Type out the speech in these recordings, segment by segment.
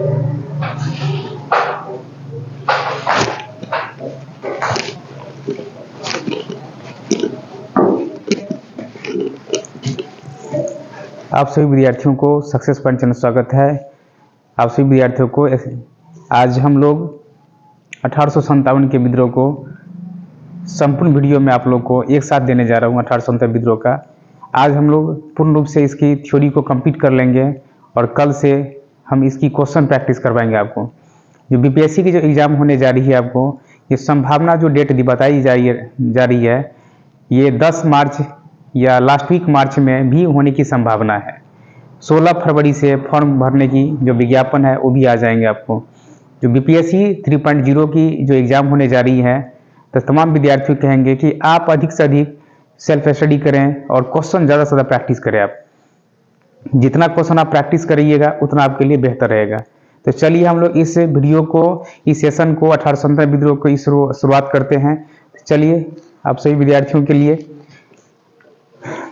आप सभी विद्यार्थियों को सक्सेस पॉइंट चैनल स्वागत है। आप सभी विद्यार्थियों को आज हम लोग 1857 के विद्रोह को संपूर्ण वीडियो में आप लोग को एक साथ देने जा रहा हूँ। 1857 विद्रोह का आज हम लोग पूर्ण रूप से इसकी थ्योरी को कंप्लीट कर लेंगे और कल से हम इसकी क्वेश्चन प्रैक्टिस करवाएंगे आपको। जो बीपीएससी की जो एग्जाम होने जा रही है, आपको ये संभावना जो डेट बताई जा रही है ये 10 मार्च या लास्ट वीक मार्च में भी होने की संभावना है। 16 फरवरी से फॉर्म भरने की जो विज्ञापन है वो भी आ जाएंगे आपको। जो बीपीएससी 3.0 की जो एग्ज़ाम होने जा रही है तो तमाम विद्यार्थी कहेंगे कि आप अधिक से अधिक सेल्फ स्टडी करें और क्वेश्चन ज़्यादा से ज़्यादा प्रैक्टिस करें। आप जितना क्वेश्चन आप प्रैक्टिस करिएगा उतना आपके लिए बेहतर रहेगा। तो चलिए हम लोग इस वीडियो को, इस सेशन को 1857 विद्रोह को इस शुरुआत करते हैं। चलिए आप सभी विद्यार्थियों के लिए,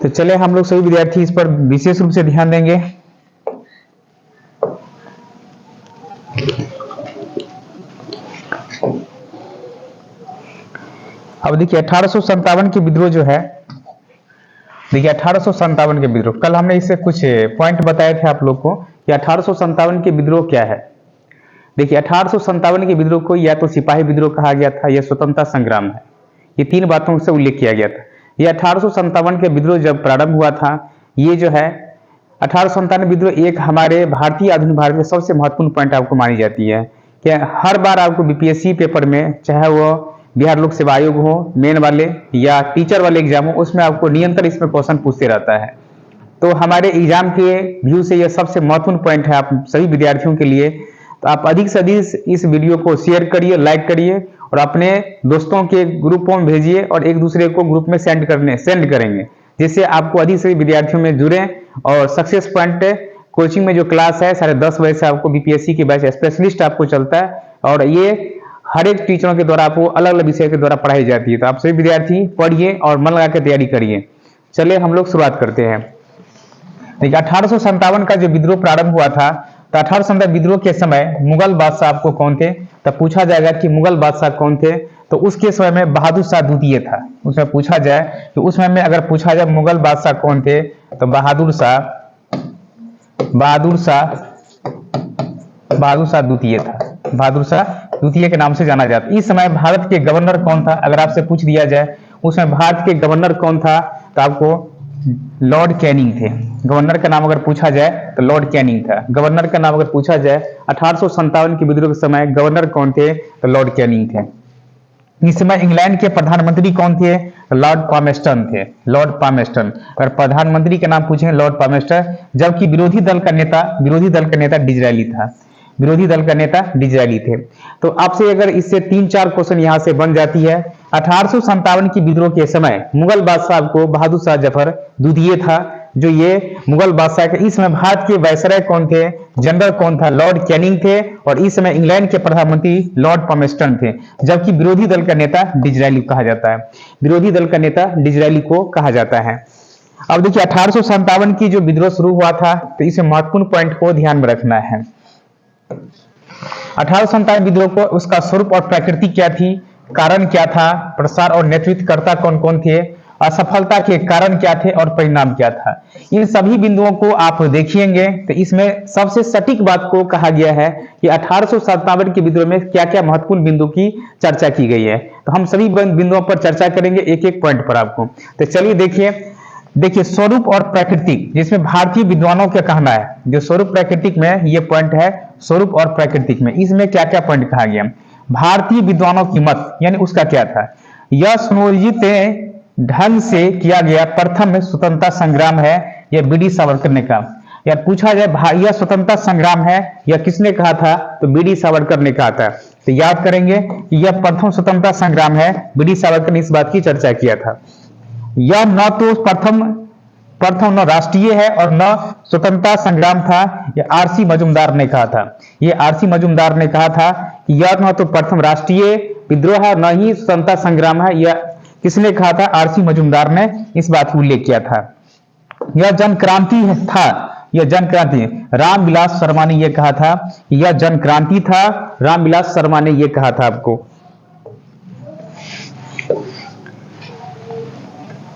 तो चले हम लोग सभी विद्यार्थी इस पर विशेष रूप से ध्यान देंगे। अब देखिए 1857 के विद्रोह जो है, देखिए 1857 के विद्रोह, कल हमने इससे कुछ पॉइंट बताए थे आप लोग को कि 1857 के विद्रोह क्या है। देखिए 1857 के विद्रोह को या तो सिपाही विद्रोह कहा गया था या स्वतंत्रता संग्राम है। ये तीन बातों से उल्लेख किया गया था। ये 1857 के विद्रोह जब प्रारंभ हुआ था, ये जो है 1857 विद्रोह एक हमारे भारतीय आधुनिक भारत में सबसे महत्वपूर्ण पॉइंट आपको मानी जाती है कि हर बार आपको बीपीएससी पेपर में, चाहे वो बिहार लोक सेवा आयोग हो मेन वाले या टीचर वाले एग्जाम हो, उसमें आपको निरंतर इसमें क्वेश्चन पूछते रहता है। तो हमारे एग्जाम के व्यू से यह सबसे महत्वपूर्ण पॉइंट है आप सभी विद्यार्थियों के लिए। तो आप अधिक से अधिक इस वीडियो को शेयर करिए, लाइक करिए और अपने दोस्तों के ग्रुपों में भेजिए और एक दूसरे को ग्रुप में सेंड करेंगे, जिससे आपको अधिक से विद्यार्थियों में जुड़ें। और सक्सेस पॉइंट कोचिंग में जो क्लास है 10:30 बजे से आपको बीपीएससी के बैच स्पेशलिस्ट आपको चलता है और ये हर एक टीचरों के द्वारा आपको अलग अलग विषय के द्वारा पढ़ाई जाती है। तो आप सभी विद्यार्थी पढ़िए और मन लगा के तैयारी करिए। चलिए हम लोग शुरुआत करते हैं। देखिए 1857 का जो विद्रोह प्रारंभ हुआ था, तो 1857 विद्रोह के समय मुगल बादशाह आपको कौन थे, तब पूछा जाएगा कि मुगल बादशाह कौन थे। तो उसके समय में बहादुर शाह द्वितीय था। उसमें पूछा जाए कि उस समय में अगर पूछा जाए मुगल बादशाह कौन थे, तो बहादुर शाह द्वितीय था। बहादुर शाह द्वितीय के नाम से जाना जाता। इस समय भारत के गवर्नर कौन था, अगर आपसे पूछ दिया जाए उसमें भारत के गवर्नर कौन था, तो आपको लॉर्ड कैनिंग थे। गवर्नर का नाम अगर पूछा जाए तो लॉर्ड कैनिंग था। गवर्नर का नाम अगर पूछा जाए 1857 के विद्रोह के समय गवर्नर कौन थे, तो लॉर्ड कैनिंग थे। इस समय इंग्लैंड के प्रधानमंत्री कौन थे, लॉर्ड पामेस्टन थे। लॉर्ड पामेस्टन, अगर प्रधानमंत्री का नाम पूछे लॉर्ड पामेस्टन। जबकि विरोधी दल का नेता डिज़रायली था। विरोधी दल का नेता डिज़रायली थे। तो आपसे अगर इससे 3-4 क्वेश्चन यहां से बन जाती है। 1857 की विद्रोह के समय मुगल बादशाह को बहादुर शाह जफर द्वितीय था, जो ये मुगल बादशाह के इस समय भारत के वायसराय कौन थे, जनरल कौन था, लॉर्ड कैनिंग थे। और इस समय इंग्लैंड के प्रधानमंत्री लॉर्ड पामेस्टन थे। जबकि विरोधी दल का नेता डिज़रायली कहा जाता है। विरोधी दल का नेता डिज़रायली को कहा जाता है। अब देखिए 1857 की जो विद्रोह शुरू हुआ था, तो इस महत्वपूर्ण पॉइंट को ध्यान में रखना है। 1857 विद्रोह को उसका स्वरूप और प्रकृति क्या थी, कारण क्या था, प्रसार और नेतृत्वकर्ता कौन कौन थे, असफलता के कारण क्या थे और परिणाम क्या था, इन सभी बिंदुओं को आप देखिएंगे। तो इसमें सबसे सटीक बात को कहा गया है कि 1857 के विद्रोह में क्या क्या महत्वपूर्ण बिंदु की चर्चा की गई है। तो हम सभी बिंदुओं पर चर्चा करेंगे एक एक पॉइंट पर आपको। तो चलिए देखिए स्वरूप और प्राकृतिक, जिसमें भारतीय विद्वानों का कहना है, जो स्वरूप प्राकृतिक में ये पॉइंट है, स्वरूप और प्राकृतिक में इसमें क्या क्या पॉइंट कहा गया। भारतीय विद्वानों की मत यानी उसका क्या था, यह सुनियोजित ढंग से किया गया प्रथम स्वतंत्रता संग्राम है, यह बीडी सावरकर ने कहा। या पूछा जाए यह स्वतंत्रता संग्राम है यह किसने कहा था, तो बीडी सावरकर ने कहा था। तो याद करेंगे कि यह प्रथम स्वतंत्रता संग्राम है, बीडी सावरकर ने इस बात की चर्चा किया था। यह न तो प्रथम न राष्ट्रीय है और न स्वतंत्रता संग्राम था, यह आरसी मजूमदार ने कहा था। यह आरसी मजूमदार ने कहा था कि यह न तो प्रथम राष्ट्रीय विद्रोह है न ही स्वतंत्रता संग्राम है। यह किसने कहा था, आरसी मजूमदार ने इस बात का उल्लेख किया था। यह जन क्रांति था यह जन क्रांति। रामविलास शर्मा ने यह कहा था कि यह जन क्रांति था, रामविलास शर्मा ने यह कहा था आपको।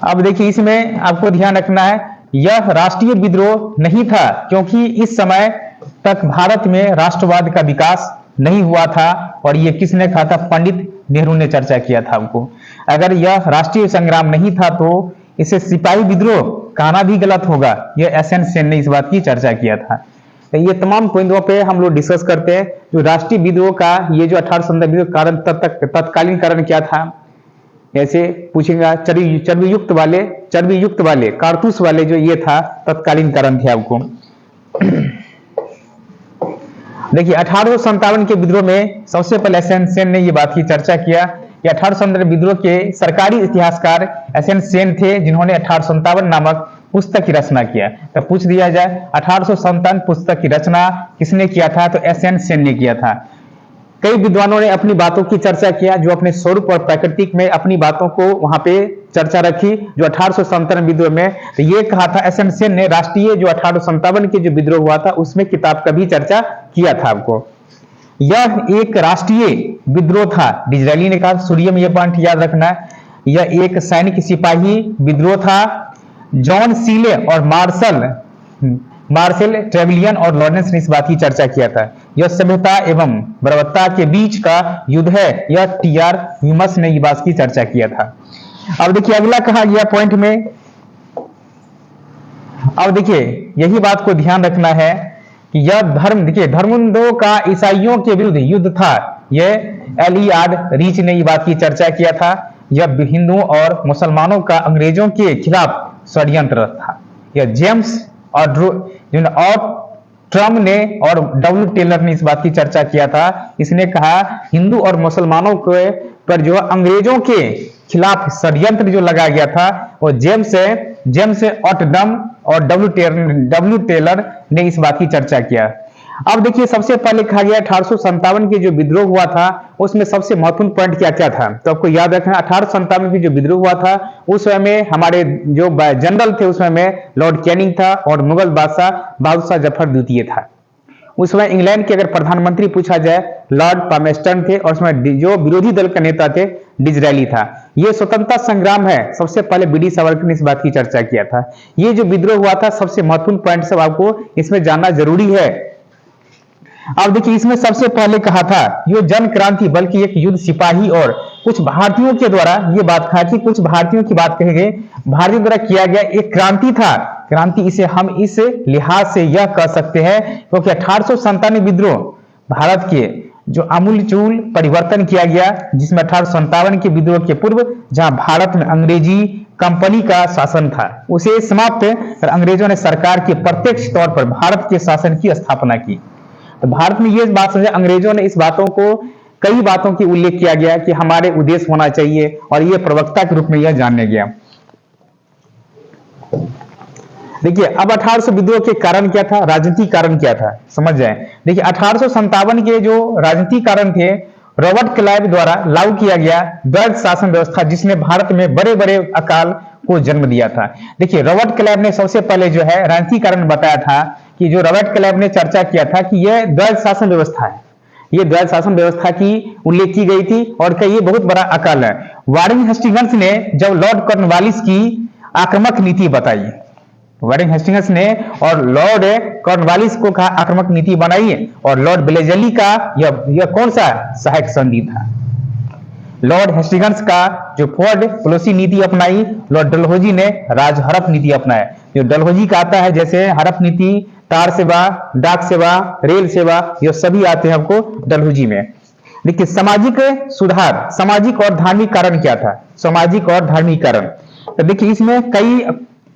अब देखिए इसमें आपको ध्यान रखना है, यह राष्ट्रीय विद्रोह नहीं था क्योंकि इस समय तक भारत में राष्ट्रवाद का विकास नहीं हुआ था। और ये किसने कहा था? पंडित नेहरू ने चर्चा किया था आपको। अगर यह राष्ट्रीय संग्राम नहीं था तो इसे सिपाही विद्रोह कहना भी गलत होगा। यह एसएन सेन ने इस बात की चर्चा किया था। तो ये तमाम पॉइंटों पे हम लोग डिस्कस करते हैं। जो राष्ट्रीय विद्रोह का ये जो 1870 विद्रोह कारण तत्कालीन कारण क्या था, ऐसे पूछेगा। चर्बी युक्त वाले कारतूस वाले जो ये था तत्कालीन कारण थे आपको। देखिए 1857 के विद्रोह में सबसे पहले एसएन सेन ने ये बात की चर्चा किया कि 1857 विद्रोह के सरकारी इतिहासकार एसएन सेन थे, जिन्होंने 1857 नामक पुस्तक की रचना किया। तो पूछ दिया जाए 1857 पुस्तक की रचना किसने किया था? तो एसएन सेन ने किया था। कई विद्वानों ने अपनी बातों की चर्चा किया, जो अपने स्वरूप और प्राकृतिक में अपनी बातों को वहां पे चर्चा रखी। जो 1857 विद्रोह में तो ये कहा था एसएन सेन ने, राष्ट्रीय जो 1857 के जो विद्रोह हुआ था उसमें किताब का भी चर्चा किया था आपको। यह एक राष्ट्रीय विद्रोह था, डिजरायली ने कहा। सूर्य में यह पॉइंट याद रखना है, यह एक सैनिक सिपाही विद्रोह था। जॉन सीले और मार्शल ट्रेवेलियन और लॉरेंस ने इस बात की चर्चा किया था। यह सभ्यता एवं बर्बरता के बीच का युद्ध है, यह टीआर ह्यूमस ने इस बात की चर्चा किया था। अब देखिए अगला कहा गया पॉइंट में, अब देखिए यही बात को ध्यान रखना है कि यह धर्म, देखिए धर्मों का ईसाइयों के विरुद्ध युद्ध था। यह एलियाड रीच ने ये बात की चर्चा किया था। यह हिंदुओं और मुसलमानों का अंग्रेजों के खिलाफ षड्यंत्र था। यह जेम्स और ट्रम ने और डब्ल्यू टेलर ने इस बात की चर्चा किया था। इसने कहा हिंदू और मुसलमानों के पर जो अंग्रेजों के खिलाफ षड्यंत्र जो लगाया गया था वो जेम्स ऑटडम और डब्ल्यू टेलर ने इस बात की चर्चा किया। अब देखिए सबसे पहले कहा गया 1857 के जो विद्रोह हुआ था उसमें सबसे महत्वपूर्ण पॉइंट क्या क्या था, तो आपको याद रखना 1857 की जो विद्रोह हुआ था उस समय में हमारे जो जनरल थे उस समय में लॉर्ड कैनिंग था और मुगल बादशाह बहादुर शाह जफर द्वितीय था। उस समय इंग्लैंड के अगर प्रधानमंत्री पूछा जाए लॉर्ड पामेस्टन थे और उसमें जो विरोधी दल के नेता थे डिजरायली था। ये स्वतंत्रता संग्राम है, सबसे पहले बीडी सावरकर ने इस बात की चर्चा किया था। ये जो विद्रोह हुआ था सबसे महत्वपूर्ण पॉइंट सब आपको इसमें जानना जरूरी है। अब देखिए इसमें सबसे पहले कहा था ये जन क्रांति बल्कि एक युद्ध सिपाही और कुछ भारतीयों के द्वारा ये बात कहा कि कुछ भारतीयों की बात कही गई, भारतीयों द्वारा किया गया एक क्रांति था। क्रांति इसे हम इस लिहाज से यह कह सकते हैं क्योंकि 1857 विद्रोह भारत के जो आमूलचूल परिवर्तन किया गया, जिसमें 1857 के विद्रोह के पूर्व जहां भारत में अंग्रेजी कंपनी का शासन था उसे समाप्त कर अंग्रेजों ने सरकार के प्रत्यक्ष तौर पर भारत के शासन की स्थापना की। तो भारत में ये बात समझे, अंग्रेजों ने इस बातों को कई बातों की उल्लेख किया गया कि हमारे उद्देश्य होना चाहिए और ये प्रवक्ता के रूप में यह जाने गया। देखिए अब 1800 विद्रोह के कारण क्या था, राजनीतिक कारण क्या था, समझ जाए। देखिए 1857 के जो राजनीतिक कारण थे रॉबर्ट क्लाइव द्वारा लागू किया गया द्वैध शासन व्यवस्था, जिसने भारत में बड़े बड़े अकाल को जन्म दिया था। देखिए रॉबर्ट क्लाइव ने सबसे पहले जो है राजनीतिक कारण बताया था कि जो रॉबर्ट क्लाइव ने चर्चा किया था कि यह द्वैध शासन व्यवस्था है, ये द्वैध शासन व्यवस्था की उल्लेख की गई थी और कई ये बहुत बड़ा अकाल है। वारेन हेस्टिंग्स ने जब लॉर्ड कॉर्नवालिस की आक्रामक नीति बताई, वारेन हेस्टिंग्स ने और लॉर्ड कॉर्नवालिस को कहा आक्रामक नीति बनाई और लॉर्ड ब्लेजली का यह कौन सा सहायक संधि था। लॉर्ड हेस्टिंग्स का जो फोर्ड पॉलिसी नीति अपनाई, लॉर्ड डलहौजी ने राजहरप नीति अपनाया। जो डलहौजी का आता है जैसे हड़प नीति, तार सेवा, डाक सेवा, रेल सेवा, ये सभी आते हैं आपको डलहौजी में। देखिए सामाजिक सुधार, सामाजिक और धार्मिक कारण क्या था, सामाजिक और धार्मिक कारण। तो देखिए इसमें कई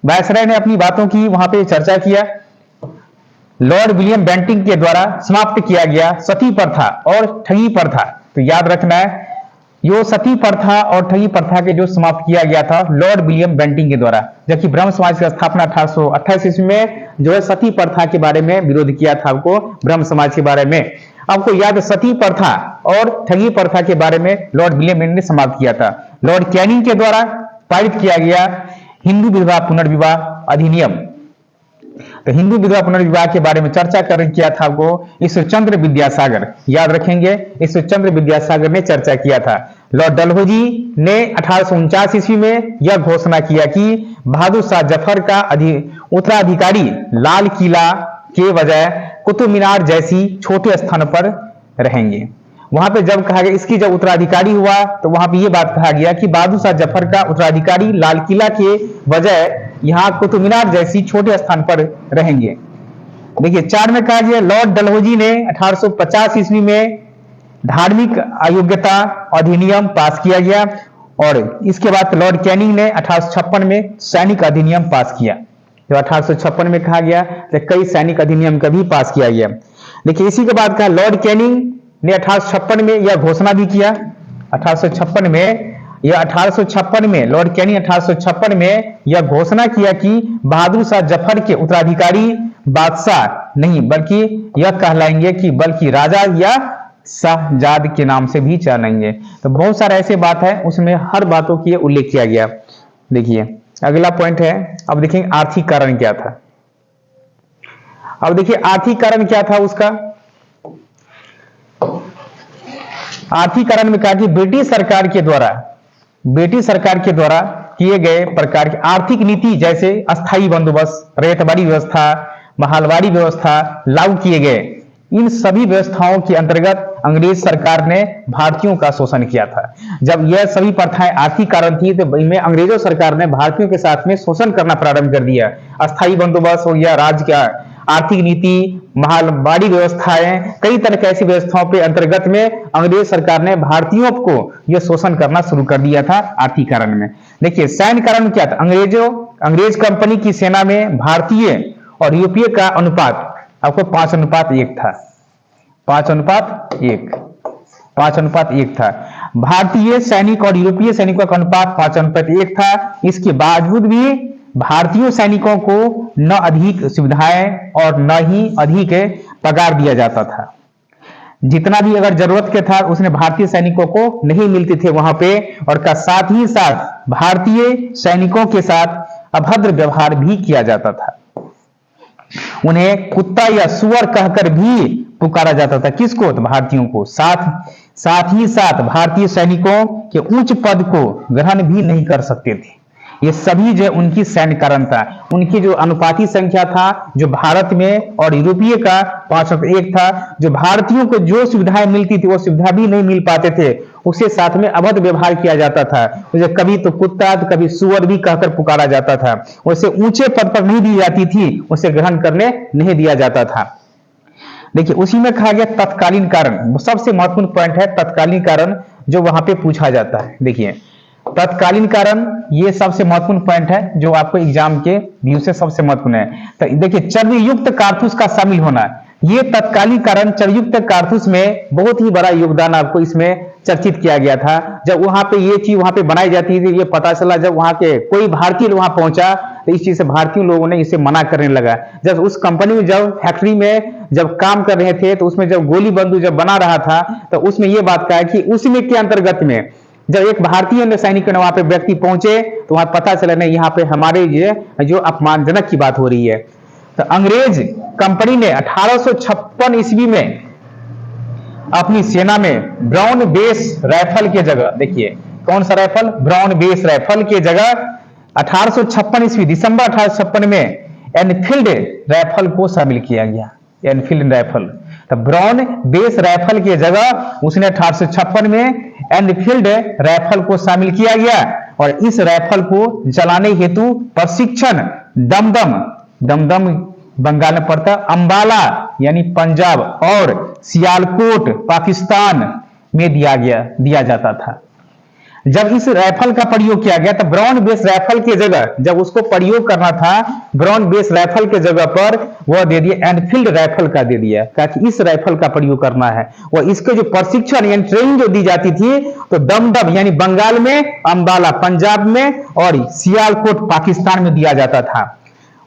वायसराय ने अपनी बातों की वहां पे चर्चा किया। लॉर्ड विलियम बेंटिंग के द्वारा समाप्त किया गया सती प्रथा और ठगी प्रथा। तो याद रखना है यो सती प्रथा और ठगी प्रथा के जो समाप्त किया गया था लॉर्ड विलियम बेंटिंग के द्वारा, जबकि ब्रह्म समाज की स्थापना 1828 ईस्वी में जो है सती प्रथा के बारे में विरोध किया था आपको ब्रह्म समाज के बारे में। आपको याद सती प्रथा और ठगी प्रथा के बारे में लॉर्ड विलियम बेंटिंग ने समाप्त किया था। लॉर्ड कैनिंग के द्वारा पारित किया गया हिंदू विधवा पुनर्विवाह अधिनियम। तो हिंदू विधवा पुनर्विवाह के बारे में चर्चा कर किया था वो ईश्वरचंद्र विद्यासागर, याद रखेंगे, ईश्वरचंद्र विद्यासागर ने चर्चा किया था। लॉर्ड डलहौजी ने 1849 ईस्वी में यह घोषणा किया कि बहादुर शाह जफर का उत्तराधिकारी लाल किला के बजाय कुतुब मीनार जैसी छोटे स्थान पर रहेंगे। वहां पे जब कहा गया इसकी जब उत्तराधिकारी हुआ तो वहां पे ये बात कहा गया कि बहादुर शाह जफर का उत्तराधिकारी लाल किला के बजाय यहाँ कुतुब मीनार जैसी छोटे स्थान पर रहेंगे। देखिए 4 में कहा गया लॉर्ड डलहौजी ने 1850 ईस्वी में धार्मिक अयोग्यता अधिनियम पास किया गया और इसके बाद लॉर्ड कैनिंग ने 1856 में सैनिक अधिनियम पास किया। जो 1856 में कहा गया तो कई सैनिक अधिनियम का भी पास किया गया। देखिए इसी के बाद कहा लॉर्ड कैनिंग ने 1856 में यह घोषणा भी किया। 1856 में लॉर्ड कैनिंग 1856 में यह घोषणा किया कि बहादुर शाह जफर के उत्तराधिकारी बादशाह नहीं बल्कि यह कहलाएंगे कि बल्कि राजा या शाहजाद के नाम से भी जानेंगे। तो बहुत सारे ऐसे बात है उसमें हर बातों की उल्लेख किया गया। देखिए अगला पॉइंट है, अब देखेंगे आर्थिक कारण क्या था। अब देखिए आर्थिक कारण क्या था उसका। आर्थिक कारण में कहा कि ब्रिटिश सरकार के द्वारा किए गए प्रकार की आर्थिक नीति जैसे अस्थायी बंदोबस्त, रैयतवाड़ी व्यवस्था, महलवाड़ी व्यवस्था लागू किए गए। इन सभी व्यवस्थाओं के अंतर्गत अंग्रेज सरकार ने भारतीयों का शोषण किया था। जब यह सभी प्रथाएं आर्थिक कारण थी तो इनमें अंग्रेजों सरकार ने भारतीयों के साथ में शोषण करना प्रारंभ कर दिया। अस्थायी बंदोबस्त हो गया, राज्य का आर्थिक नीति, महलवाड़ी व्यवस्थाएं, कई तरह की ऐसी व्यवस्थाओं के अंतर्गत में अंग्रेज सरकार ने भारतीयों को यह शोषण करना शुरू कर दिया था आर्थिक कारण में। देखिए सैन्य कारण क्या था, अंग्रेज कंपनी की सेना में भारतीय और यूरोपीय का अनुपात आपको 5:1 था। 5:1 था। भारतीय सैनिक और यूरोपीय सैनिकों का अनुपात 5:1 था। इसके बावजूद भी भारतीय सैनिकों को न अधिक सुविधाएं और न ही अधिक पगार दिया जाता था। जितना भी अगर जरूरत के था उसने भारतीय सैनिकों को नहीं मिलती थे वहां पे, और का साथ ही साथ भारतीय सैनिकों के साथ अभद्र व्यवहार भी किया जाता था। उन्हें कुत्ता या सुअर कहकर भी पुकारा जाता था। किसको? तो भारतीयों को। साथ ही साथ भारतीय सैनिकों के उच्च पद को ग्रहण भी नहीं कर सकते थे। ये सभी जो उनकी सैन्य कारण था। उनकी जो अनुपातिक संख्या था जो भारत में और यूरोपीय का 5:1 था। जो भारतीयों को जो सुविधाएं मिलती थी वो सुविधा भी नहीं मिल पाते थे, उसके साथ में अभद्र व्यवहार किया जाता था। उसे कभी तो कुत्ता तो कभी सुअर भी कहकर पुकारा जाता था। उसे ऊंचे पद पर नहीं दी जाती थी, उसे ग्रहण करने नहीं दिया जाता था। देखिए उसी में कहा गया तत्कालीन कारण, सबसे महत्वपूर्ण पॉइंट है तत्कालीन कारण जो वहां पे पूछा जाता है। देखिए तत्कालीन कारण ये सबसे महत्वपूर्ण पॉइंट है जो आपको एग्जाम के व्यू से सबसे महत्वपूर्ण है। तो देखिए चर्बयुक्त कारतूस का शामिल होना, ये तत्कालीन कारण चर्बयुक्त कारतूस में बहुत ही बड़ा योगदान आपको इसमें चर्चित किया गया था। जब वहां पे ये चीज वहां पे बनाई जाती थी, ये पता चला जब वहां के कोई भारतीय वहां पहुंचा तो इस चीज से भारतीय लोगों ने इसे मना करने लगा। जब उस कंपनी में जब फैक्ट्री में जब काम कर रहे थे तो उसमें जब गोली बंदूक जब बना रहा था तो उसमें ये बात कहा कि उसमें के अंतर्गत में जब एक भारतीय सैनिक वहां पे व्यक्ति पहुंचे तो वहां पता चला नहीं यहाँ पे हमारे ये जो अपमानजनक की बात हो रही है। तो अंग्रेज कंपनी ने 1856 ईस्वी में अपनी सेना में ब्राउन बेस राइफल के जगह, देखिए कौन सा राइफल, ब्राउन बेस राइफल के जगह 1856 ईस्वी दिसंबर 1856 में एनफील्ड राइफल को शामिल किया गया। एनफील्ड राइफल, तो ब्राउन बेस राइफल की जगह उसने 1856 में एनफील्ड राइफल को शामिल किया गया और इस राइफल को चलाने हेतु प्रशिक्षण दमदम बंगाल में पड़ता, अंबाला यानी पंजाब और सियालकोट पाकिस्तान में दिया जाता था। जब इस राइफल का प्रयोग किया गया तो ब्राउन बेस राइफल की जगह जब उसको प्रयोग करना था ब्राउन बेस राइफल के जगह पर वह दे दिया एनफील्ड राइफल का दे दिया, कि इस राइफल का प्रयोग करना है। और इसके जो प्रशिक्षण यानी ट्रेनिंग जो दी जाती थी तो दमदम यानी बंगाल में, अंबाला पंजाब में और सियालकोट पाकिस्तान में दिया जाता था।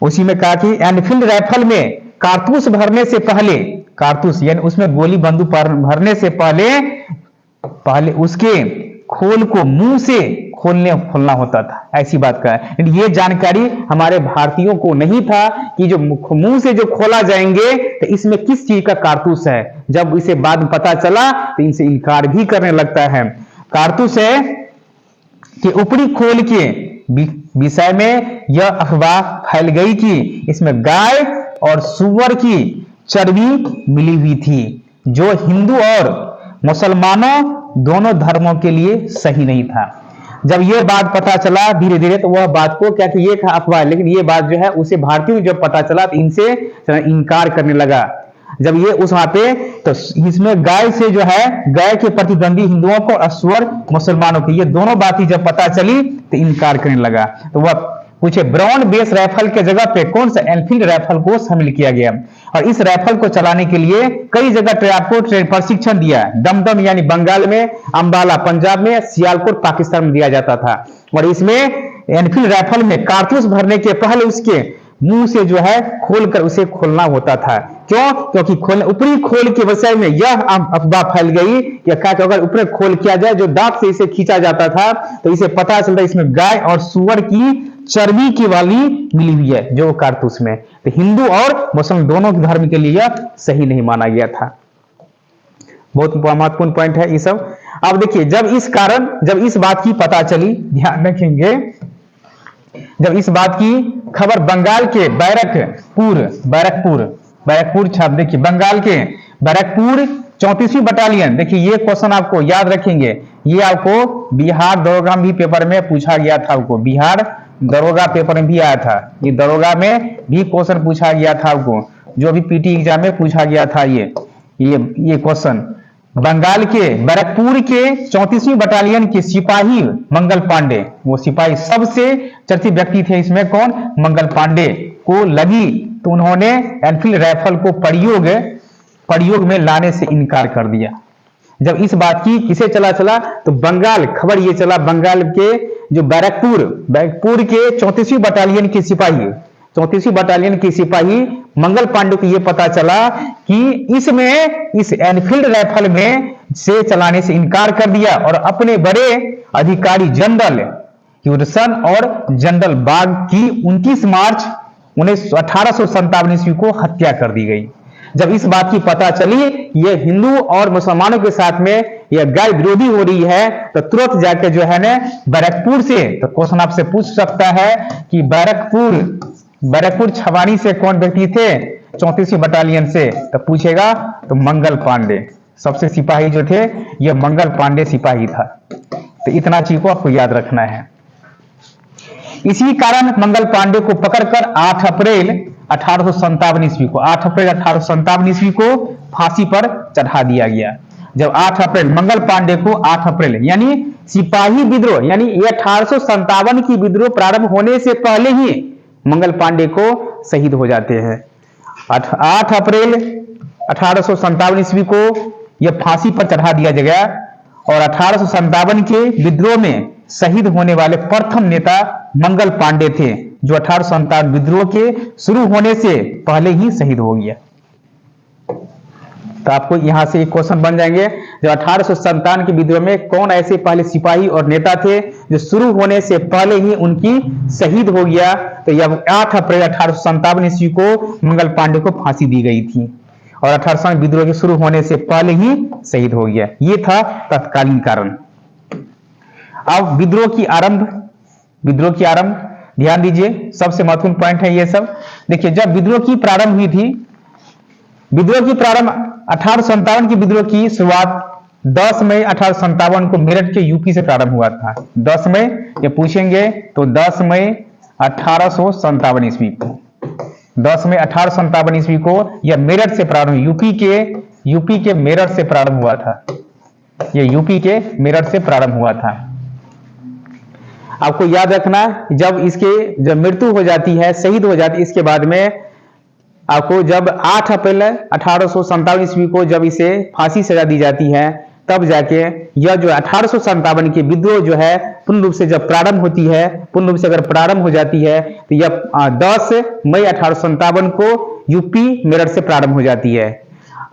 उसी में कहा कि एनफील्ड राइफल में कारतूस भरने से पहले, कारतूस यानी उसमें गोली बंदूक भरने से पहले उसके खोल खोलने खोलना होता था, ऐसी बात का है। ये जानकारी हमारे भारतीयों को नहीं था कि जो मुंह से जो खोला जाएंगे तो इसमें किस चीज का कारतूस है। जब इसे बाद में पता चला तो इनसे इनकार भी करने लगता है। कारतूस है कि ऊपरी खोल के विषय में यह अफवाह फैल गई कि इसमें गाय और सूअर की चर्बी मिली हुई थी, जो हिंदू और मुसलमानों दोनों धर्मों के लिए सही नहीं था। जब यह बात पता चला धीरे धीरे तो वह बात को क्या कि ये था अफवाह, लेकिन ये बात जो है उसे भारतीयों को जब पता चला तो इनसे इनकार करने लगा। जब ये उस वहां पे तो इसमें गाय से जो है गाय के प्रतिद्वंदी हिंदुओं को और सूअर मुसलमानों की ये दोनों बातें जब पता चली तो इनकार करने लगा। तो वह पूछे ब्राउन बेस राइफल के जगह पे कौन सा एनफील्ड राइफल को शामिल किया गया, और इस राइफल को चलाने के लिए कई जगह आपको प्रशिक्षण दिया। दमदम यानी बंगाल में, अंबाला पंजाब में, सियालकोट पाकिस्तान में दिया जाता था। और इसमें एनफील्ड राइफल में कारतूस भरने के पहले उसके मुंह से जो है खोलकर उसे खोलना होता था। क्यों? क्योंकि ऊपरी खोल के विषय में यह अफवाह फैल गई कि अगर ऊपरी खोल किया जाए जो दांत से इसे खींचा जाता था तो इसे पता चलता इसमें गाय और सूअर की चर्बी की वाली मिली हुई है जो कारतूस में। तो हिंदू और मुस्लिम दोनों धर्म के लिए यह सही नहीं माना गया था। बहुत महत्वपूर्ण पॉइंट है ये सब। अब देखिए जब इस बात की पता चली, ध्यान रखेंगे, जब इस बात की खबर बंगाल के बैरकपुर छाप देखिए बंगाल के बैरकपुर 34वीं बटालियन, देखिए ये क्वेश्चन आपको याद रखेंगे, ये आपको बिहार दरोगा भी पेपर में पूछा गया था। आपको बिहार दरोगा पेपर में भी आया था, ये दरोगा में भी क्वेश्चन पूछा गया था आपको, जो अभी पीटी एग्जाम में पूछा गया था। ये क्वेश्चन बंगाल के बैरकपुर के 34वीं बटालियन के सिपाही मंगल पांडे, वो सिपाही सबसे चर्चित व्यक्ति थे इसमें, कौन? मंगल पांडे को लगी तो उन्होंने एनफील्ड राइफल को प्रयोग में लाने से इनकार कर दिया। जब इस बात की किसे चला तो बंगाल खबर ये चला, बंगाल के जो बैरकपुर के 34वीं बटालियन के सिपाही 34वीं बटालियन के सिपाही मंगल पांडे को यह पता चला कि इस एनफील्ड राइफल में से चलाने से इनकार कर दिया और अपने बड़े अधिकारी जनरल ह्यूडसन और जनरल बाग की 29 मार्च 1857 ईस्वी को हत्या कर दी गई। जब इस बात की पता चली ये हिंदू और मुसलमानों के साथ में यह गाय विरोधी हो रही है तो तुरंत जाके जो है ना बैरकपुर से, तो क्वेश्चन आपसे पूछ सकता है कि बैरकपुर छवानी से कौन व्यक्ति थे 34वीं बटालियन से, तो पूछेगा तो मंगल पांडे सबसे सिपाही जो थे यह मंगल पांडे सिपाही था। तो इतना चीज को आपको याद रखना है। इसी कारण मंगल पांडे को पकड़कर 8 अप्रैल 1857 ईस्वी को फांसी पर चढ़ा दिया गया। जब 8 अप्रैल मंगल पांडे को 8 अप्रैल यानी सिपाही विद्रोह यानी 1857 की विद्रोह प्रारंभ होने से पहले ही मंगल पांडे को शहीद हो जाते हैं। 8 अप्रैल 1857 ईस्वी को यह फांसी पर चढ़ा दिया गया और 1857 के विद्रोह में शहीद होने वाले प्रथम नेता मंगल पांडे थे, जो 1857 विद्रोह के शुरू होने से पहले ही शहीद हो गया। तो आपको यहां से एक क्वेश्चन बन जाएंगे, जब 1857 के विद्रोह में कौन ऐसे पहले सिपाही और नेता थे जो शुरू होने से पहले ही उनकी शहीद हो गया, तो यह 8 अप्रैल 1857 ईस्वी को मंगल पांडे को फांसी दी गई थी और 1857 विद्रोह के शुरू होने से पहले ही शहीद हो गया। ये था तत्कालीन कारण। अब विद्रोह की आरंभ ध्यान दीजिए, सबसे महत्वपूर्ण पॉइंट है ये सब। देखिए जब विद्रोह की प्रारंभ हुई थी, विद्रोह की प्रारंभ 1857 की विद्रोह की शुरुआत 10 मई 1857 को मेरठ के यूपी से प्रारंभ हुआ था। 10 मई ये पूछेंगे तो 10 मई 1857 ईस्वी को 10 मई 1857 ईस्वी को यह मेरठ से प्रारंभ, यूपी के मेरठ से प्रारंभ हुआ था। यह यूपी के मेरठ से प्रारंभ हुआ था। आपको याद रखना जब मृत्यु हो जाती है, शहीद हो जाती है, इसके बाद में आपको जब 8 अप्रैल 1857 ईस्वी को जब इसे फांसी सजा दी जाती है, तब जाके यह जो 1857 की विद्रोह जो है पूर्ण रूप से जब प्रारंभ होती है, पूर्ण रूप से अगर प्रारंभ हो जाती है तो यह 10 मई 1857 को यूपी मेरठ से प्रारंभ हो जाती है।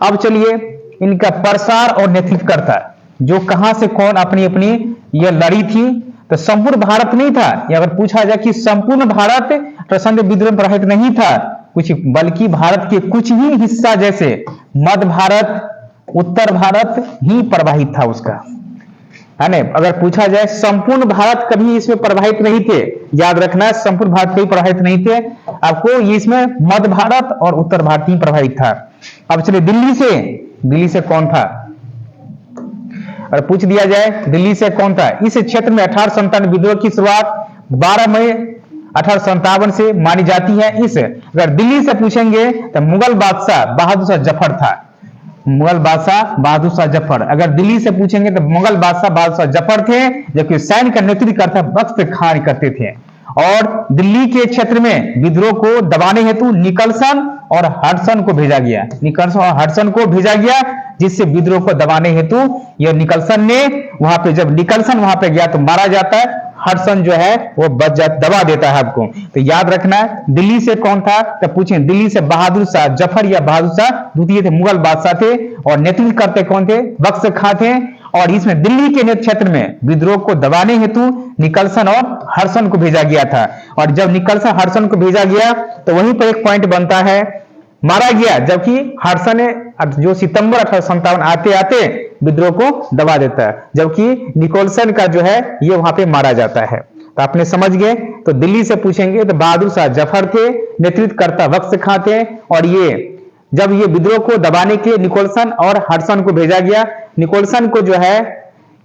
अब चलिए इनका प्रसार और नेतृत्व करता जो कहां से कौन अपनी यह लड़ी थी, तो संपूर्ण भारत नहीं था। या अगर पूछा जाए कि संपूर्ण भारत 1897 विद्रोह में प्रभावित नहीं था कुछ, बल्कि भारत के कुछ ही हिस्सा जैसे मध्य भारत, उत्तर भारत ही प्रभावित था उसका, है ना। अगर पूछा जाए संपूर्ण भारत कभी इसमें प्रभावित नहीं थे, याद रखना संपूर्ण भारत कभी प्रभावित नहीं थे आपको, ये इसमें मध्य भारत और उत्तर भारत ही प्रभावित था। अब चलिए दिल्ली से कौन था, और पूछ दिया जाए दिल्ली से कौन था। इस क्षेत्र में 1897 विद्रोह की शुरुआत 12 मई 1857 से मानी जाती है। इस अगर दिल्ली से पूछेंगे तो मुगल बादशाह बहादुर शाह जफर था, मुगल बादशाह बहादुर शाह जफर। अगर दिल्ली से पूछेंगे तो मुगल बादशाह बहादुर शाह जफर थे, जबकि सैन्य का नेतृत्व करता बख्त खान करते थे। और दिल्ली के क्षेत्र में विद्रोह को दबाने हेतु निकलसन और हडसन को भेजा गया, निकलसन और हडसन को भेजा गया, जिससे विद्रोह को दबाने हेतु यह निकलसन ने वहां पे, जब निकलसन वहां पे गया तो मारा जाता है, हडसन जो है वो दबा देता है आपको। तो याद रखना है दिल्ली से कौन था, तो पूछें दिल्ली से बहादुर शाह जफर या बहादुर शाह द्वितीय थे, मुगल बादशाह थे, और नेतृत्व करते कौन थे, बख्त खां थे। और इसमें दिल्ली के क्षेत्र में विद्रोह को दबाने हेतु निकलसन और हडसन को भेजा गया था। और जब निकलसन हडसन को भेजा गया तो वहीं पर एक पॉइंट बनता है, मारा गया, जबकि हडसन ने जो सितंबर 1857 आते आते विद्रोह को दबा देता है, जबकि निकोलसन का जो है ये वहां पे मारा जाता है। तो आपने समझ गए। तो दिल्ली से पूछेंगे तो बहादुर शाह जफर थे, नेतृत्व करता बख्त खां थे, और ये जब ये विद्रोह को दबाने के लिए निकोलसन और हडसन को भेजा गया, निकोलसन को जो है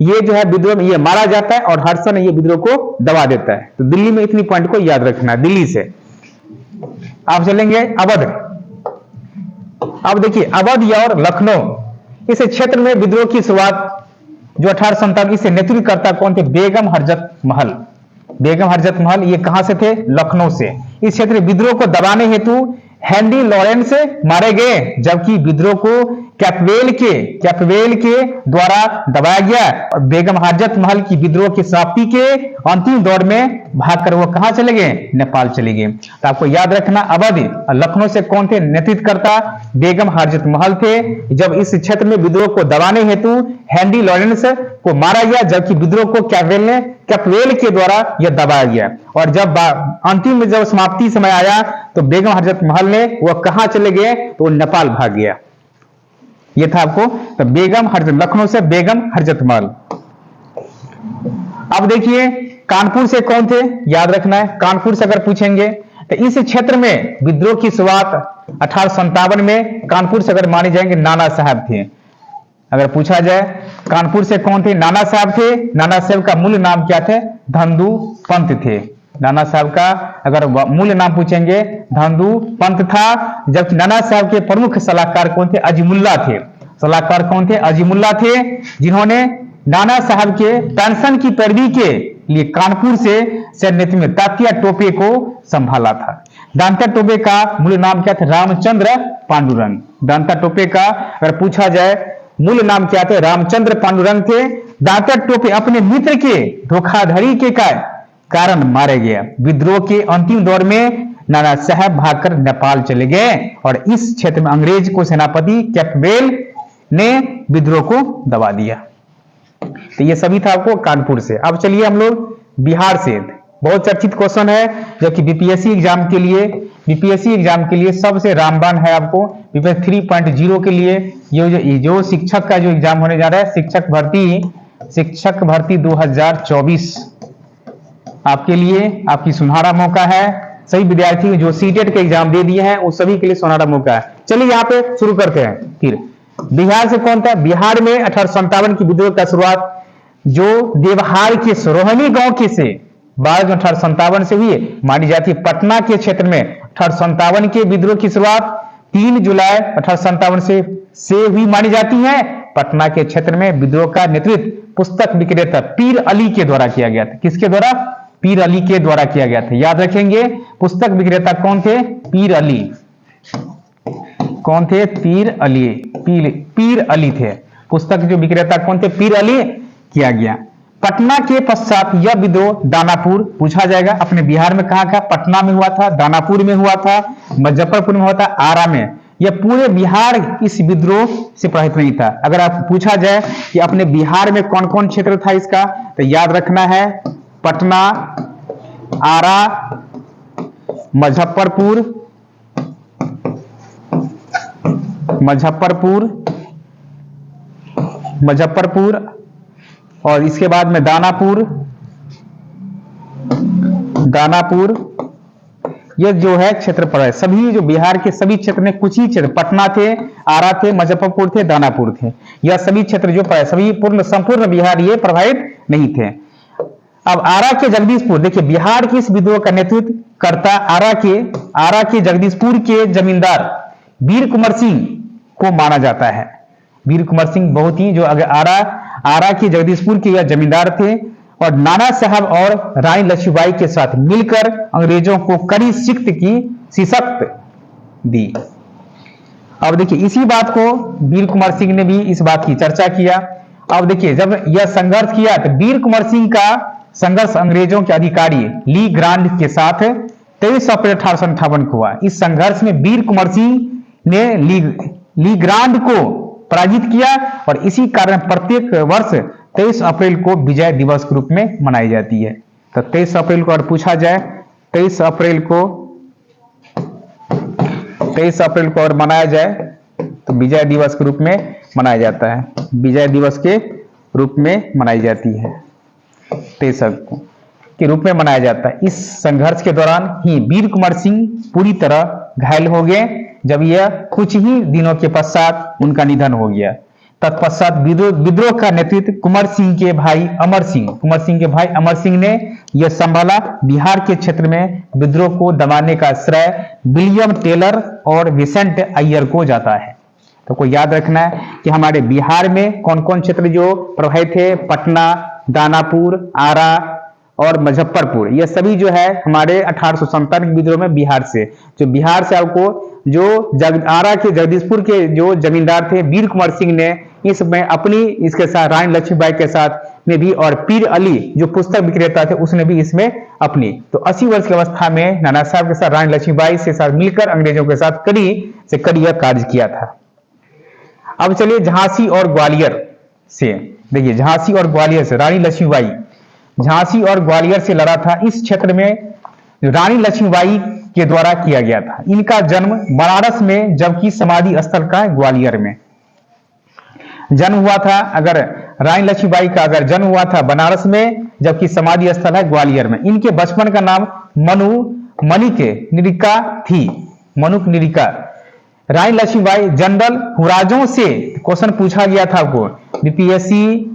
ये जो है विद्रोह में ये मारा जाता है, और हडसन ये विद्रोह को दबा देता है। तो दिल्ली में इतनी पॉइंट को याद रखना है। दिल्ली से आप चलेंगे अवध। अब देखिए अवध और लखनऊ, इस क्षेत्र में विद्रोह की शुरुआत जो 1857 से नेतृत्व करता कौन थे, बेगम हरजत महल। बेगम हरजत महल ये कहां से थे, लखनऊ से। इस क्षेत्र में विद्रोह को दबाने हेतु हेनरी लॉरेंस मारे गए, जबकि विद्रोह को कैपवेल के द्वारा दबाया गया। और बेगम हरजत महल की विद्रोह की समाप्ति के अंतिम दौर में भागकर वो कहां चले गए, नेपाल चले गए। तो आपको याद रखना अवध और लखनऊ से कौन थे, नेतृत्व करता बेगम हरजत महल थे। जब इस क्षेत्र में विद्रोह को दबाने हेतु हेनरी लॉरेंस को मारा गया, जबकि विद्रोह को कैपवेल के द्वारा यह दबाया गया। और जब अंतिम में जब समाप्ति समय आया तो बेगम हरजत महल ने वह कहां चले गए, तो नेपाल भाग गया। यह था आपको तो बेगम हरजत, लखनऊ से बेगम हरजत महल। अब देखिए कानपुर से कौन थे, याद रखना है। कानपुर से अगर पूछेंगे तो इस क्षेत्र में विद्रोह की शुरुआत 1857 में कानपुर से अगर माने जाएंगे नाना साहब थे। अगर पूछा जाए कानपुर से कौन थे, नाना साहब थे। नाना साहब का मूल नाम क्या थे, धंधु पंत थे। नाना साहब का अगर मूल नाम पूछेंगे धंधु पंत था। जबकि नाना साहब के प्रमुख सलाहकार कौन थे, अजीमुल्ला थे। सलाहकार कौन थे, अजीमुल्ला थे, जिन्होंने नाना साहब के पेंशन की पैरवी के लिए कानपुर से सैन्य में तात्या टोपे को संभाला था। दांता टोपे का मूल नाम क्या था, रामचंद्र पांडुरंग। दांता टोपे का अगर पूछा जाए मूल नाम क्या थे, रामचंद्र पांडुरंग थे। दांता टोपे अपने मित्र के धोखाधड़ी के कारण मारे गए। विद्रोह के अंतिम दौर में नाना साहब भागकर नेपाल चले गए, और इस क्षेत्र में अंग्रेज को सेनापति कैपवेल ने विद्रोह को दबा दिया। तो ये सभी था आपको कानपुर से। अब चलिए हम लोग बिहार से, बहुत चर्चित क्वेश्चन है जो कि बीपीएससी एग्जाम के लिए सबसे रामबाण है। आपको बीपीएससी 3.0 के लिए ये जो शिक्षक का जो एग्जाम होने जा रहा है, शिक्षक भर्ती 2024 आपके लिए आपकी सुनहरा मौका है। सभी विद्यार्थी जो सीटेट के एग्जाम दे दिए हैं उस सभी के लिए सुनहरा मौका है। चलिए यहाँ पे शुरू करते हैं। फिर बिहार से कौन था, बिहार में 1857 की विद्रोह का शुरुआत जो देवहार के रोहिणी गांव के से 12/1857 से हुई मानी जाती है। पटना के क्षेत्र में 1857 के विद्रोह की शुरुआत 3 जुलाई 1857 से हुई मानी जाती है। पटना के क्षेत्र में विद्रोह का नेतृत्व पुस्तक विक्रेता पीर अली के द्वारा किया गया था। किसके द्वारा, पीर अली के द्वारा किया गया था। याद रखेंगे पुस्तक विक्रेता कौन थे, पीर अली। कौन थे, पीर अली। पीर अली थे पुस्तक जो विक्रेता कौन थे, पीर अली किया गया। पटना के पश्चात यह विद्रोह दानापुर पूछा जाएगा। अपने बिहार में कहां, पटना में हुआ था, दानापुर में हुआ था, मुजफ्फरपुर में हुआ था, आरा में। यह पूरे बिहार इस विद्रोह से प्रभावित नहीं था। अगर आप पूछा जाए कि अपने बिहार में कौन कौन क्षेत्र था इसका, तो याद रखना है पटना, आरा, मुजफ्फरपुर, और इसके बाद में दानापुर, ये जो है क्षेत्रफल है। सभी जो बिहार के सभी क्षेत्र में कुछ ही क्षेत्र, पटना थे, आरा थे, मुजफ्फरपुर थे, दानापुर थे, यह सभी क्षेत्र जो पड़े, सभी संपूर्ण बिहार ये प्रभावित नहीं थे। अब आरा के जगदीशपुर, देखिए बिहार के इस विद्रोह का नेतृत्व करता आरा के जगदीशपुर के जमींदार वीर कुंवर सिंह को माना जाता है। वीर कुंवर सिंह बहुत ही जो आरा के जगदीशपुर के यह जमींदार थे और नाना साहब और रानी लक्ष्मीबाई के साथ मिलकर अंग्रेजों को कड़ी शिकस्त दी। अब देखिए इसी बात को वीर कुंवर सिंह ने भी इस बात की चर्चा किया। अब देखिए जब यह संघर्ष किया तो वीर कुंवर सिंह का संघर्ष अंग्रेजों के अधिकारी ली ग्रांड के साथ 23 अप्रैल 1858 को हुआ। इस संघर्ष में वीर कुंवर सिंह ने ली ग्रांड को पराजित किया और इसी कारण प्रत्येक वर्ष 23 अप्रैल को विजय दिवस के रूप में मनाई जाती है। तो 23 अप्रैल को अगर पूछा जाए 23 अप्रैल को अगर मनाया जाए तो विजय दिवस के रूप में मनाया जाता है। विजय दिवस के रूप में मनाई जाती है, 23 के रूप में मनाया जाता है। इस संघर्ष के दौरान ही वीर कुंवर सिंह पूरी तरह घायल हो गए, जब यह कुछ ही दिनों के पश्चात उनका निधन हो गया। तत्पश्चात विद्रोह का नेतृत्व कुंवर सिंह के भाई अमर सिंह ने यह संभाला। बिहार के क्षेत्र में विद्रोह को दबाने का श्रेय विलियम टेलर और विसेंट अय्यर को जाता है। तो को याद रखना है कि हमारे बिहार में कौन कौन क्षेत्र जो प्रभावित थे, पटना, दानापुर, आरा और मुजफ्फरपुर, ये सभी जो है हमारे 1857 के विद्रोह में बिहार से आपको जो आरा के जगदीशपुर के जो जमींदार थे वीर कुंवर सिंह ने इसमें इसके साथ रानी लक्ष्मीबाई के साथ में भी, और पीर अली जो पुस्तक विक्रेता थे उसने भी इसमें अपनी, तो 80 वर्ष की अवस्था में नाना साहब के साथ रानी लक्ष्मीबाई से साथ मिलकर अंग्रेजों के साथ कड़ी कार्य किया था। अब चलिए झांसी और ग्वालियर से, देखिए झांसी और ग्वालियर से रानी लक्ष्मीबाई झांसी और ग्वालियर से लड़ा था। इस क्षेत्र में रानी लक्ष्मीबाई के द्वारा किया गया था। इनका जन्म बनारस में, जबकि समाधि स्थल का ग्वालियर में जन्म हुआ था। अगर रानी लक्ष्मीबाई का अगर जन्म हुआ था बनारस में, जबकि समाधि स्थल है ग्वालियर में। इनके बचपन का नाम मनुक निरिका। रानी लक्ष्मीबाई जनरल हुराजों से क्वेश्चन पूछा गया था आपको, बीपीएससी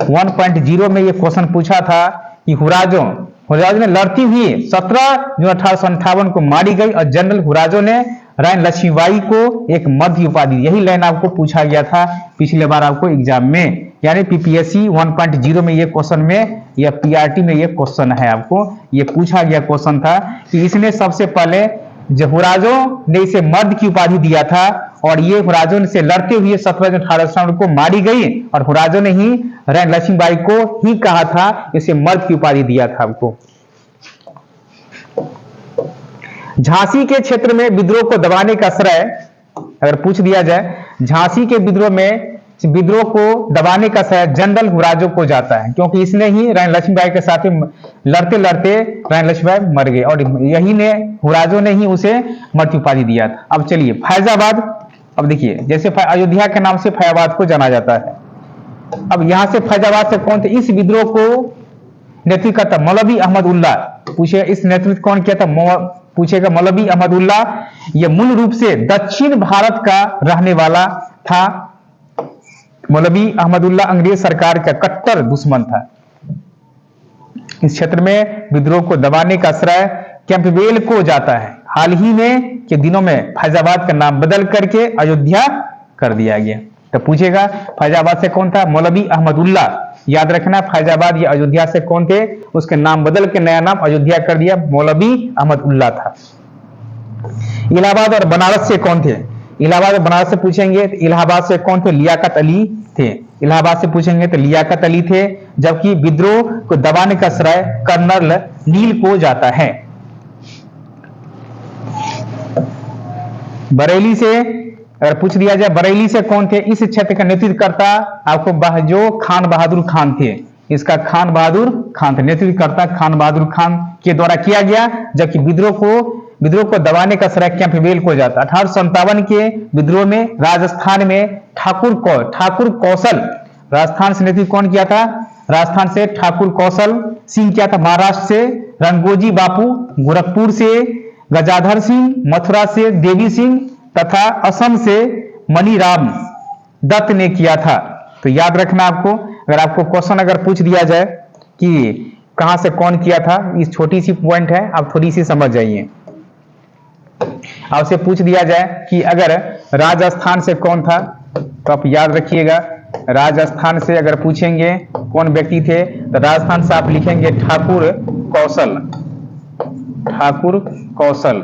1.0 में यह क्वेश्चन पूछा था कि हुराजों ने लड़ती हुई 17 जून 1858 को मारी गई और जनरल हुराजों ने रानी लक्ष्मीबाई को एक मध्य उपाधि, यही लाइन आपको पूछा गया था पिछले बार आपको एग्जाम में, यानी पीपीएससी 1.0 में ये क्वेश्चन में या पीआरटी में ये क्वेश्चन है, आपको ये पूछा गया क्वेश्चन था कि इसने सबसे पहले हुराजों ने इसे मध्य की उपाधि दिया था और ये हुराजों से लड़ते हुए 17 जून 1858 को मारी गई और हुराजों ने ही रानी लक्ष्मीबाई को ही कहा था, इसे मर्द की उपाधि दिया था आपको। झांसी के क्षेत्र में विद्रोह को दबाने का श्रेय अगर पूछ दिया जाए, झांसी के विद्रोह को दबाने का श्रेय जनरल हुराजों को जाता है, क्योंकि इसने ही रानी लक्ष्मीबाई के साथ लड़ते लड़ते रानी लक्ष्मीबाई मर गई और यही ने हुराजों ने ही उसे मृत्यु उपाधि दिया था। अब चलिए फैजाबाद, अब देखिए जैसे अयोध्या के नाम से फैजाबाद को जाना जाता है। अब यहां से फैजाबाद से कौन थे इस विद्रोह को नेतृत्व करता? मौलवी अहमद उल्लाह। पूछे इस नेतृत्व कौन किया था? पूछेगा मौलवी अहमद उल्लाह। यह मूल रूप से दक्षिण भारत का रहने वाला था। मौलवी अहमद उल्लाह अंग्रेज सरकार का कट्टर दुश्मन था। इस क्षेत्र में विद्रोह को दबाने का श्रेय कैंपबेल को जाता है। हाल ही में के दिनों में फैजाबाद का नाम बदल करके अयोध्या कर दिया गया। तो पूछेगा फैजाबाद से कौन था? मौलवी अहमद उल्लाह। याद रखना फैजाबाद या अयोध्या से कौन थे? उसके नाम बदल के नया नाम अयोध्या कर दिया, मौलवी अहमद उल्लाह था। इलाहाबाद और बनारस से कौन थे? इलाहाबाद और बनारस से पूछेंगे तो इलाहाबाद से कौन थे? लियाकत अली थे। इलाहाबाद से पूछेंगे तो लियाकत अली थे, जबकि विद्रोह को दबाने का श्रेय कर्नल नील को जाता है। बरेली से अगर पूछ दिया जाए बरेली से कौन थे? इस क्षेत्र का नेतृत्व करता आपको जो खान बहादुर खान थे। इसका खान बहादुर खान था, नेतृत्व करता खान बहादुर खान के द्वारा किया गया, जबकि विद्रोह को दबाने का श्रेय कैंपबेल को जाता। 1857 के विद्रोह में राजस्थान में ठाकुर कौशल, राजस्थान से नेतृत्व कौन किया था? राजस्थान से ठाकुर कौशल सिंह किया था। महाराष्ट्र से रंगोजी बापू, गोरखपुर से गजाधर सिंह, मथुरा से देवी सिंह तथा असम से मणिराम दत्त ने किया था। तो याद रखना आपको, अगर आपको क्वेश्चन अगर पूछ दिया जाए कि कहां से कौन किया था, इस छोटी सी पॉइंट है, आप थोड़ी सी समझ जाइए। आपसे पूछ दिया जाए कि अगर राजस्थान से कौन था, तो आप याद रखिएगा, राजस्थान से अगर पूछेंगे कौन व्यक्ति थे, तो राजस्थान से आप लिखेंगे ठाकुर कौशल, ठाकुर कौशल,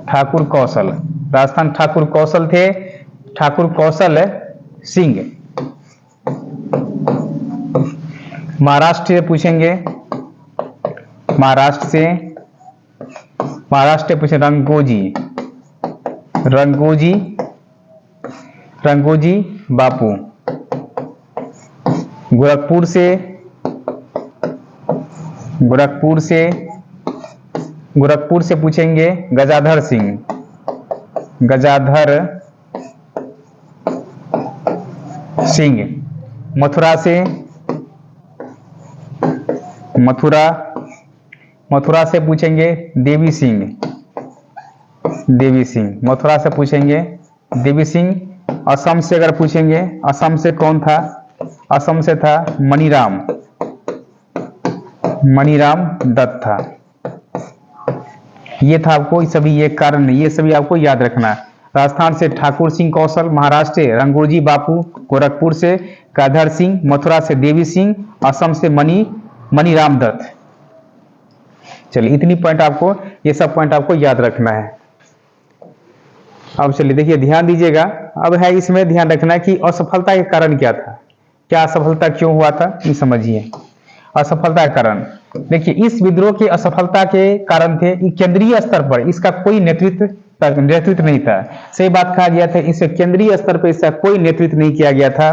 ठाकुर कौशल। राजस्थान ठाकुर कौशल थे, ठाकुर कौशल सिंह। महाराष्ट्र से पूछेंगे, महाराष्ट्र पूछे रंगोजी बापू। गोरखपुर से पूछेंगे गजाधर सिंह, मथुरा से पूछेंगे देवी सिंह, मथुरा से पूछेंगे देवी सिंह। असम से अगर पूछेंगे, असम से कौन था? असम से था मणिराम दत्त था। ये था आपको सभी ये कारण, ये सभी आपको याद रखना है। राजस्थान से ठाकुर सिंह कौशल, महाराष्ट्र से रंगोजी बापू, गोरखपुर से गजाधर सिंह, मथुरा से देवी सिंह, असम से मणिराम दत्त। चलिए इतनी पॉइंट आपको, ये सब पॉइंट आपको याद रखना है। अब चलिए देखिए, ध्यान दीजिएगा। अब है इसमें ध्यान रखना कि असफलता के कारण क्या था, क्या असफलता क्यों हुआ था, ये समझिए। असफलता के कारण देखिए, इस विद्रोह की असफलता के कारण थे कि केंद्रीय स्तर पर इसका कोई नेतृत्व नहीं था। सही बात कहा गया था, इसे केंद्रीय स्तर पर इसका कोई नेतृत्व नहीं किया गया था।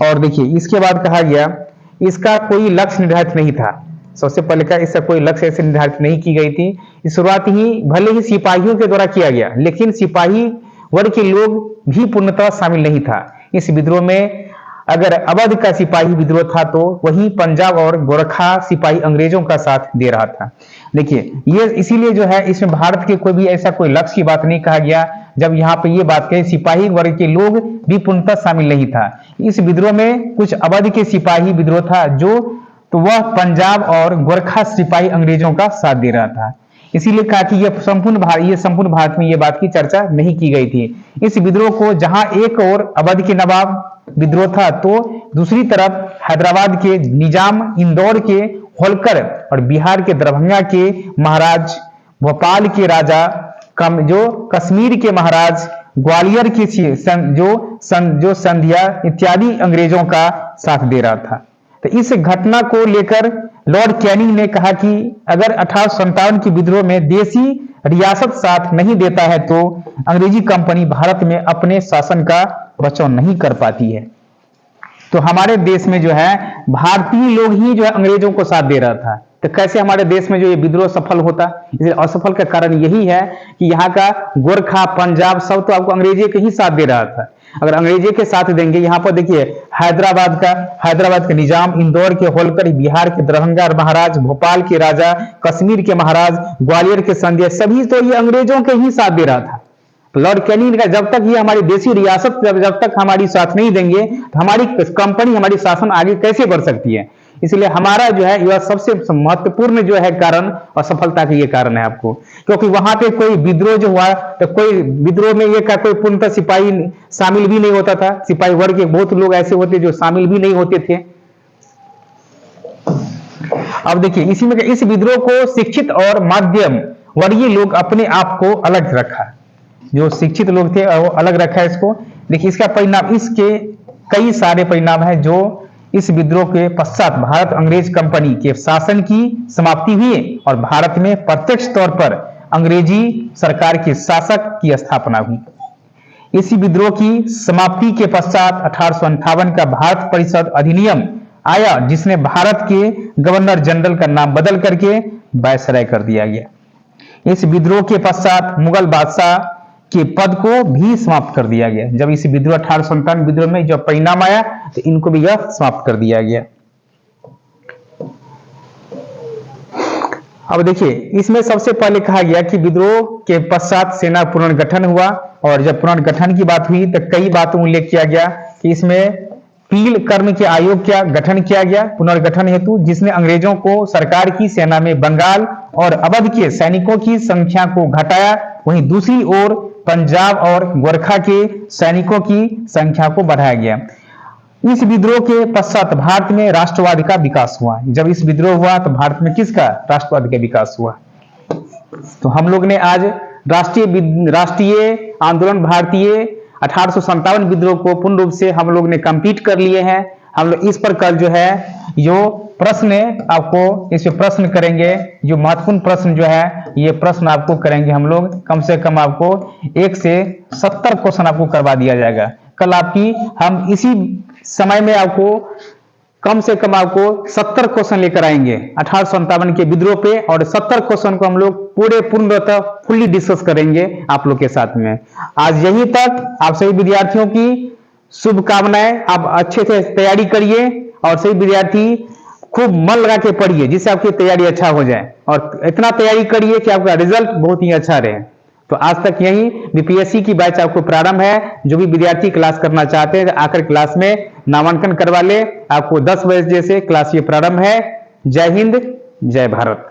और देखिए इसके बाद कहा गया इसका कोई लक्ष्य निर्धारित नहीं था। सबसे पहले का इसका कोई लक्ष्य ऐसे निर्धारित नहीं की गई थी। इस शुरुआत ही भले ही सिपाहियों के द्वारा किया गया, लेकिन सिपाही वर्ग के लोग भी पूर्णतः शामिल नहीं था इस विद्रोह में। अगर अवध का सिपाही विद्रोह था तो वही पंजाब और गोरखा सिपाही अंग्रेजों का साथ दे रहा था। देखिए ये इसीलिए जो है इसमें भारत के कोई भी ऐसा कोई लक्ष्य की बात नहीं कहा गया। जब यहाँ पे ये बात कही सिपाही वर्ग के लोग भी पूर्णतः शामिल नहीं था इस विद्रोह में। कुछ अवध के सिपाही विद्रोह था जो तो वह पंजाब और गोरखा सिपाही अंग्रेजों का साथ दे रहा था। इसीलिए कहा कि यह संपूर्ण भारत में ये बात की चर्चा नहीं की गई थी। इस विद्रोह को जहां एक और अवध के नवाब विद्रोह था तो दूसरी तरफ हैदराबाद के निजाम, इंदौर के होलकर और बिहार के दरभंगा के महाराज, भोपाल के राजा, जो कश्मीर के महाराज, ग्वालियर की जो संध्या इत्यादि अंग्रेजों का साथ दे रहा था। तो इस घटना को लेकर लॉर्ड कैनिंग ने कहा कि अगर 1857 की विद्रोह में देसी रियासत साथ नहीं देता है तो अंग्रेजी कंपनी भारत में अपने शासन का बचाव नहीं कर पाती है। तो हमारे देश में जो है भारतीय लोग ही जो है अंग्रेजों को साथ दे रहा था। तो कैसे हमारे देश में जो ये विद्रोह सफल होता? इसलिए असफल का कारण यही है कि यहाँ का गोरखा, पंजाब सब तो आपको अंग्रेजी के ही साथ दे रहा था। अगर अंग्रेजी के साथ देंगे, यहाँ पर देखिए हैदराबाद का निजाम, इंदौर के होलकर, बिहार के दरभंगा महाराज, भोपाल के राजा, कश्मीर के महाराज, ग्वालियर के संध्या, सभी तो ये अंग्रेजों के ही साथ दे रहा था। लॉर्ड कैनिंग का जब तक ये हमारी देशी रियासत जब तक हमारी साथ नहीं देंगे तो हमारी कंपनी, हमारी शासन आगे कैसे बढ़ सकती है। इसलिए हमारा जो है यह सबसे महत्वपूर्ण जो है कारण असफलता का ये कारण है आपको, क्योंकि वहां पे कोई विद्रोह जो हुआ तो कोई विद्रोह में ये का कोई पूर्णतः सिपाही शामिल भी नहीं होता था। सिपाही वर्ग के बहुत लोग ऐसे होते जो शामिल भी नहीं होते थे। अब देखिए इसी में इस विद्रोह को शिक्षित और मध्यम वर्गीय लोग अपने आप को अलग रखा। जो शिक्षित लोग थे वो अलग रखा है इसको। देखिए इसका परिणाम, इसके कई सारे परिणाम है जो इस विद्रोह के पश्चात भारत अंग्रेज कंपनी के शासन की समाप्ति हुई और भारत में प्रत्यक्ष तौर पर अंग्रेजी सरकार के शासक की स्थापना हुई। इसी विद्रोह की समाप्ति के पश्चात 1858 का भारत परिषद अधिनियम आया जिसने भारत के गवर्नर जनरल का नाम बदल करके वायसराय कर दिया गया। इस विद्रोह के पश्चात मुगल बादशाह के पद को भी समाप्त कर दिया गया। जब इस विद्रोह 1897 विद्रोह में जब परिणाम आया तो इनको भी यह समाप्त कर दिया गया। अब देखिए, इसमें सबसे पहले कहा गया कि विद्रोह के पश्चात सेना पुनर्गठन हुआ, और जब पुनर्गठन की बात हुई तो कई बातों उल्लेख किया गया कि इसमें पील कर्म के आयोग का गठन किया गया पुनर्गठन हेतु, जिसने अंग्रेजों को सरकार की सेना में बंगाल और अवध के सैनिकों की संख्या को घटाया। वहीं दूसरी ओर पंजाब और गोरखा के सैनिकों की संख्या को बढ़ाया गया। इस विद्रोह के पश्चात भारत में राष्ट्रवाद का विकास हुआ। जब इस विद्रोह हुआ तो भारत में किसका राष्ट्रवाद का विकास हुआ। तो हम लोग ने आज राष्ट्रीय आंदोलन भारतीय 1857 विद्रोह को पूर्ण रूप से हम लोग ने कंप्लीट कर लिए हैं। हम लोग इस पर कल जो है जो प्रश्न आपको इस पे प्रश्न करेंगे, जो महत्वपूर्ण प्रश्न जो है ये प्रश्न आपको करेंगे हम लोग। कम से कम आपको 1 से 70 क्वेश्चन आपको करवा दिया जाएगा कल आपकी। हम इसी समय में आपको कम से कम आपको 70 क्वेश्चन लेकर आएंगे 1857 के विद्रोह पे, और 70 क्वेश्चन को हम लोग पूर्णतः फुल्ली डिस्कस करेंगे आप लोग के साथ में। आज यहीं तक आप सभी विद्यार्थियों की शुभकामनाएं। आप अच्छे से तैयारी करिए और सभी विद्यार्थी खूब मन लगा के पढ़िए जिससे आपकी तैयारी अच्छा हो जाए, और इतना तैयारी करिए कि आपका रिजल्ट बहुत ही अच्छा रहे। तो आज तक यही बीपीएससी की बैच आपको प्रारंभ है। जो भी विद्यार्थी क्लास करना चाहते हैं आकर क्लास में नामांकन करवा ले। आपको 10 बजे से क्लास ये प्रारंभ है। जय हिंद, जय भारत।